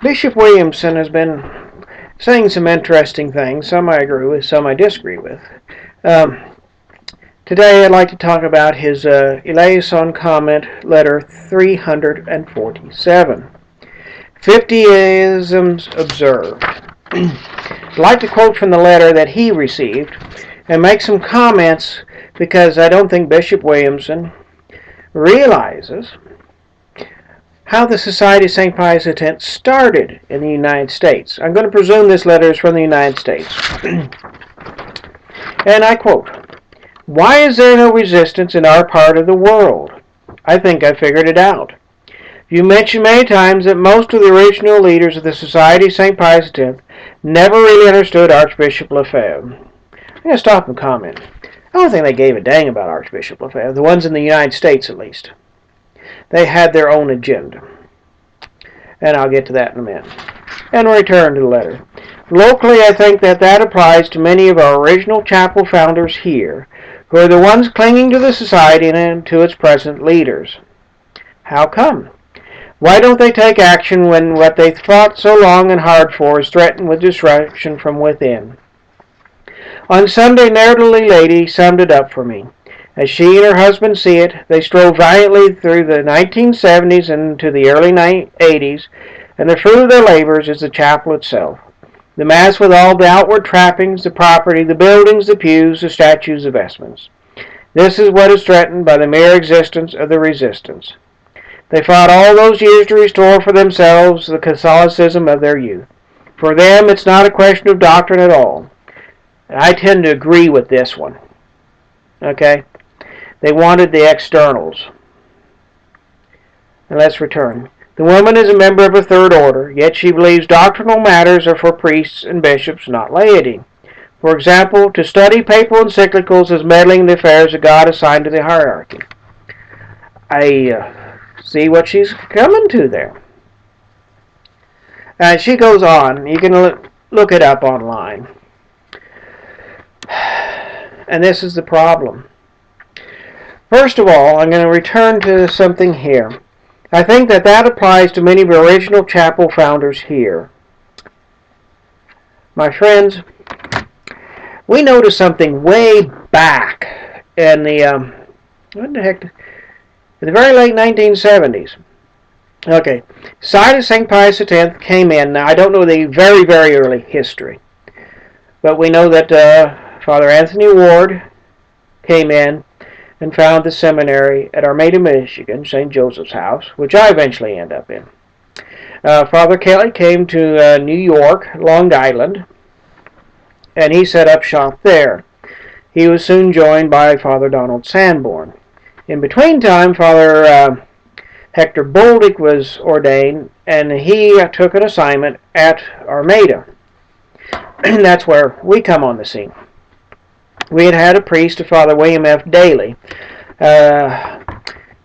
Bishop Williamson has been saying some interesting things. Some I agree with, some I disagree with. Um, Today I'd like to talk about his Eleison Comment, letter 347. Fiftiesisms observed. I'd like to quote from the letter that he received and make some comments because I don't think Bishop Williamson realizes how the Society of St. Pius X started in the United States. I'm going to presume this letter is from the United States. And I quote, "Why is there no resistance in our part of the world? I think I figured it out. You mentioned many times that most of the original leaders of the Society of St. Pius X never really understood Archbishop Lefebvre." I'm going to stop and comment. I don't think they gave a dang about Archbishop Lefebvre, the ones in the United States at least. They had their own agenda. And I'll get to that in a minute. And return to the letter. Locally, I think that applies to many of our original chapel founders here, who are the ones clinging to the society and to its present leaders. How come? Why don't they take action when what they fought so long and hard for is threatened with destruction from within? On Sunday, an elderly lady summed it up for me. As she and her husband see it, they strove valiantly through the 1970s and into the early 80s, and the fruit of their labors is the chapel itself. The Mass with all the outward trappings, the property, the buildings, the pews, the statues, the vestments. This is what is threatened by the mere existence of the resistance. They fought all those years to restore for themselves the Catholicism of their youth. For them, it's not a question of doctrine at all. And I tend to agree with this one. Okay? They wanted the externals. And let's return. The woman is a member of a third order, yet she believes doctrinal matters are for priests and bishops, not laity. For example, to study papal encyclicals is meddling in the affairs of God assigned to the hierarchy. I see what she's coming to there. And she goes on. You can look it up online. And this is the problem. First of all, I'm going to return to something here. I think that applies to many of the original chapel founders here. My friends, we noticed something way back in the, in the very late 1970s. Okay, Society of St. Pius X came in. Now, I don't know the very, very early history, but we know that Father Anthony Ward came in and found the seminary at Armada, Michigan, St. Joseph's House, which I eventually end up in. Father Kelly came to New York, Long Island, and he set up shop there. He was soon joined by Father Donald Sanborn. In between time, Father Hector Boldick was ordained, and he took an assignment at Armada. And that's where we come on the scene. We had a priest, Father William F. Daly,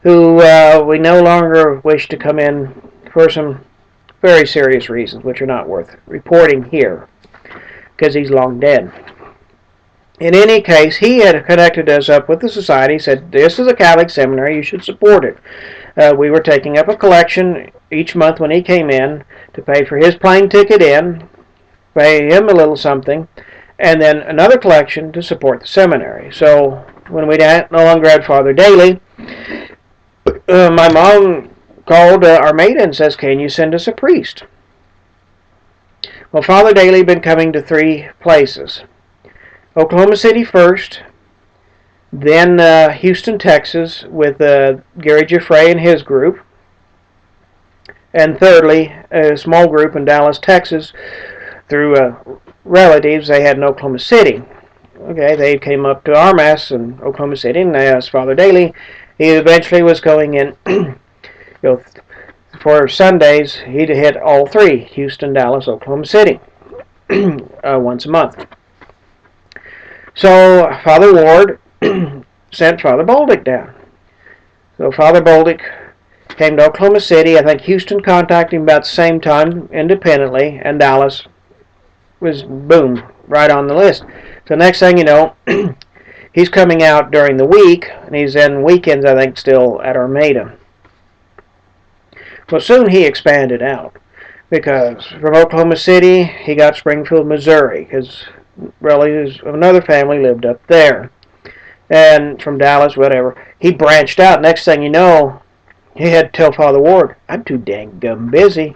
who we no longer wish to come in for some very serious reasons, which are not worth reporting here, because he's long dead. In any case, he had connected us up with the society. He said, "This is a Catholic seminary, you should support it." We were taking up a collection each month when he came in to pay for his plane ticket in, pay him a little something, and then another collection to support the seminary. So when we no longer had Father Daly, my mom called Armada and says, "Can you send us a priest?" Well, Father Daly had been coming to 3 places. Oklahoma City first, then Houston, Texas, with Gary Giffray and his group, and thirdly, a small group in Dallas, Texas, through relatives they had in Oklahoma City. Okay, they came up to our Mass in Oklahoma City, and they asked Father Daly. He eventually was going in, for Sundays, he'd hit all 3, Houston, Dallas, Oklahoma City, once a month. So Father Ward sent Father Boldick down. So Father Boldick came to Oklahoma City. I think Houston contacted him about the same time independently, and Dallas was, boom, right on the list. So next thing you know, he's coming out during the week, and he's in weekends, I think, still at Armada. Well, soon he expanded out. because from Oklahoma City he got Springfield, Missouri. His relatives of another family lived up there. And from Dallas, whatever, he branched out. Next thing you know, he had to tell Father Ward, I'm too dang busy.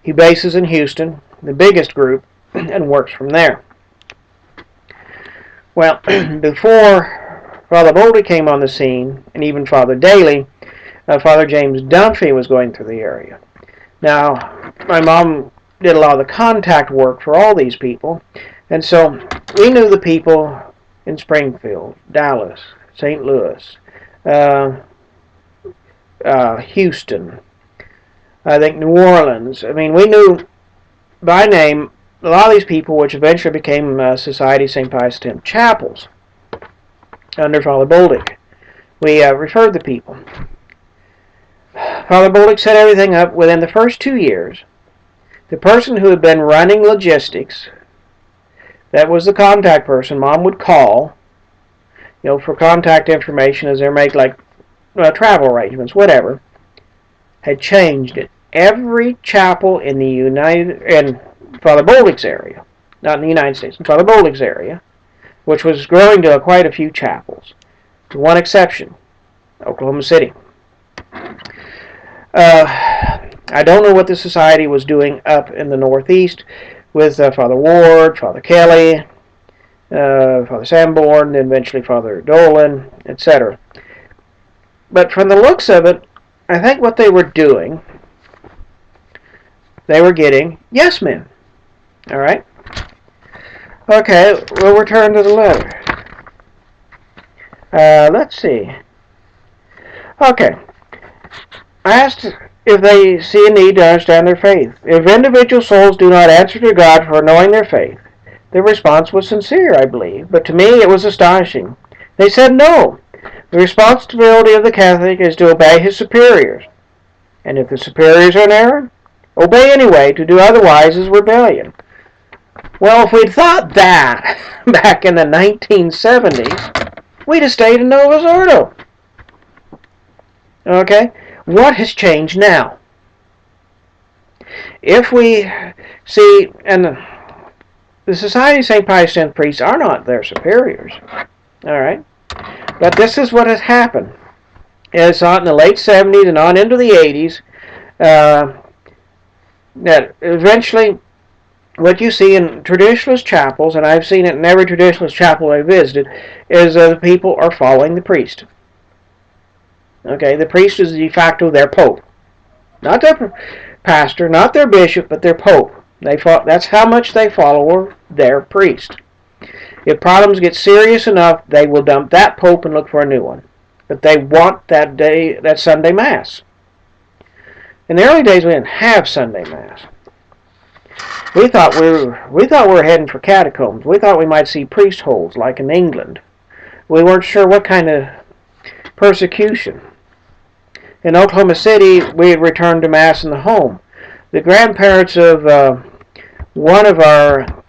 He bases in Houston, the biggest group, and works from there. Well, before Father Boldy came on the scene, and even Father Daly, Father James Dunphy was going through the area. Now, my mom did a lot of the contact work for all these people, and so we knew the people in Springfield, Dallas, St. Louis, Houston, I think New Orleans. I mean, we knew by name a lot of these people, which eventually became Society St. Pius X chapels under Father Boldick. We referred the people. Father Boldick set everything up within the first 2 years. The person who had been running logistics, that was the contact person, Mom would call, for contact information as they make like travel arrangements, whatever, had changed it. Every chapel in Father Boldick's area, not in the United States, in Father Boldick's area, which was growing to quite a few chapels. With one exception, Oklahoma City. I don't know what the society was doing up in the Northeast with Father Ward, Father Kelly, Father Sanborn, and eventually Father Dolan, etc. But from the looks of it, I think what they were doing, they were getting yes men. All right? Okay, we'll return to the letter. Let's see. Okay. I asked if they see a need to understand their faith. If individual souls do not answer to God for knowing their faith, their response was sincere, I believe, but to me it was astonishing. They said no. The responsibility of the Catholic is to obey his superiors. And if the superiors are in error, obey anyway. To do otherwise is rebellion. Well, if we'd thought that back in the 1970s, we'd have stayed in Novus Ordo. Okay? What has changed now? If we see, and the Society of St. Pius X priests are not their superiors. All right? But this is what has happened. It's on in the late 70s and on into the 80s. That eventually, what you see in traditionalist chapels, and I've seen it in every traditionalist chapel I visited, is the people are following the priest. Okay, the priest is de facto their pope. Not their pastor, not their bishop, but their pope. That's how much they follow their priest. If problems get serious enough, they will dump that pope and look for a new one. But they want that Sunday Mass. In the early days, we didn't have Sunday Mass. We thought we were heading for catacombs. We thought we might see priest holes like in England. We weren't sure what kind of persecution. In Oklahoma City, we had returned to Mass in the home. The grandparents of one of our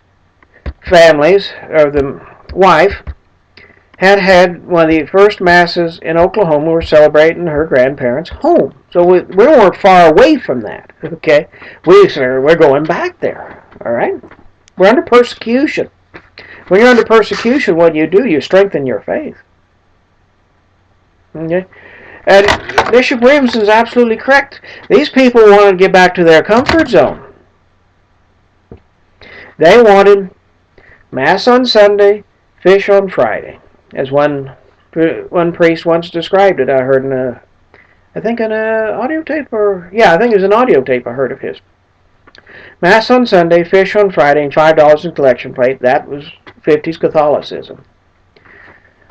families, or the wife, had one of the first Masses in Oklahoma. We were celebrating her grandparents' home. So we weren't far away from that. Okay? We're going back there. All right? We're under persecution. When you're under persecution, what do? You strengthen your faith. Okay? And Bishop Williamson is absolutely correct. These people wanted to get back to their comfort zone. They wanted Mass on Sunday, fish on Friday, as one priest once described it. I heard an audio tape, I think it was an audio tape I heard of his. Mass on Sunday, fish on Friday, and $5 in collection plate. That was 50s Catholicism.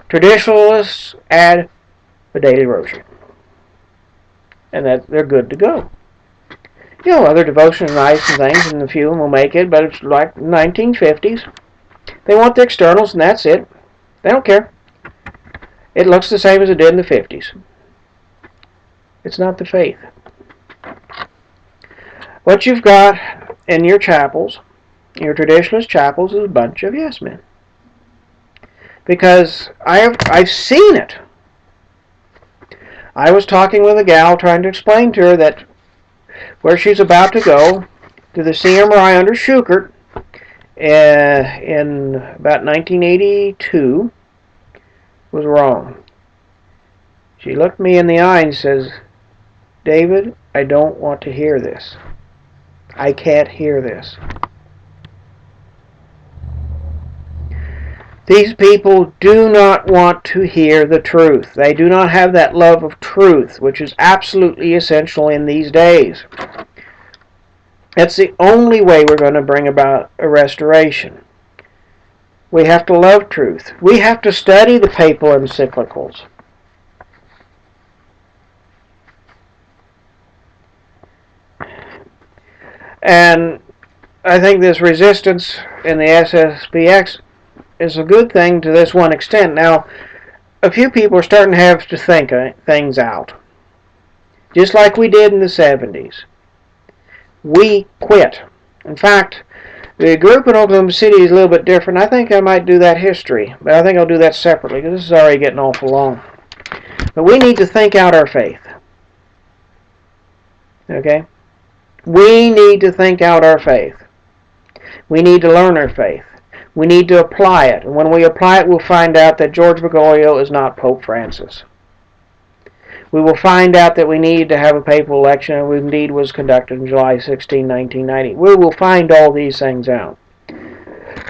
Traditionalists add a daily rosary, and that they're good to go. Other devotional nights and things, and a few of them will make it, but it's like 1950s. They want the externals, and that's it. They don't care. It looks the same as it did in the 50s. It's not the faith. What you've got in your chapels, your traditionalist chapels, is a bunch of yes men. Because I've seen it. I was talking with a gal trying to explain to her that where she's about to go, to the CMRI under Schuchert in about 1982 was wrong. She looked me in the eye and says, David, I don't want to hear this. I can't hear this. These people do not want to hear the truth. They do not have that love of truth, which is absolutely essential in these days. That's the only way we're going to bring about a restoration. We have to love truth. We have to study the papal encyclicals. And I think this resistance in the SSPX is a good thing to this one extent. Now, a few people are starting to have to think things out. Just like we did in the 70s. We quit. In fact, the group in Oklahoma City is a little bit different. I think I might do that history, but I think I'll do that separately because this is already getting awful long. But we need to think out our faith. Okay? We need to think out our faith. We need to learn our faith. We need to apply it. And when we apply it, we'll find out that George Bergoglio is not Pope Francis. We will find out that we need to have a papal election, and indeed was conducted on July 16, 1990. We will find all these things out.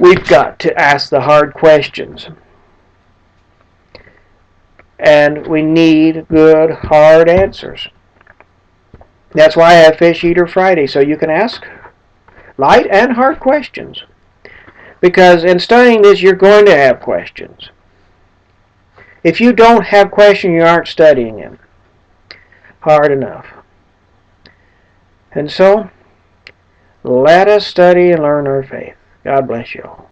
We've got to ask the hard questions. And we need good, hard answers. That's why I have Fish Eater Friday, so you can ask light and hard questions. Because in studying this, you're going to have questions. If you don't have questions, you aren't studying them hard enough. And so, let us study and learn our faith. God bless you all.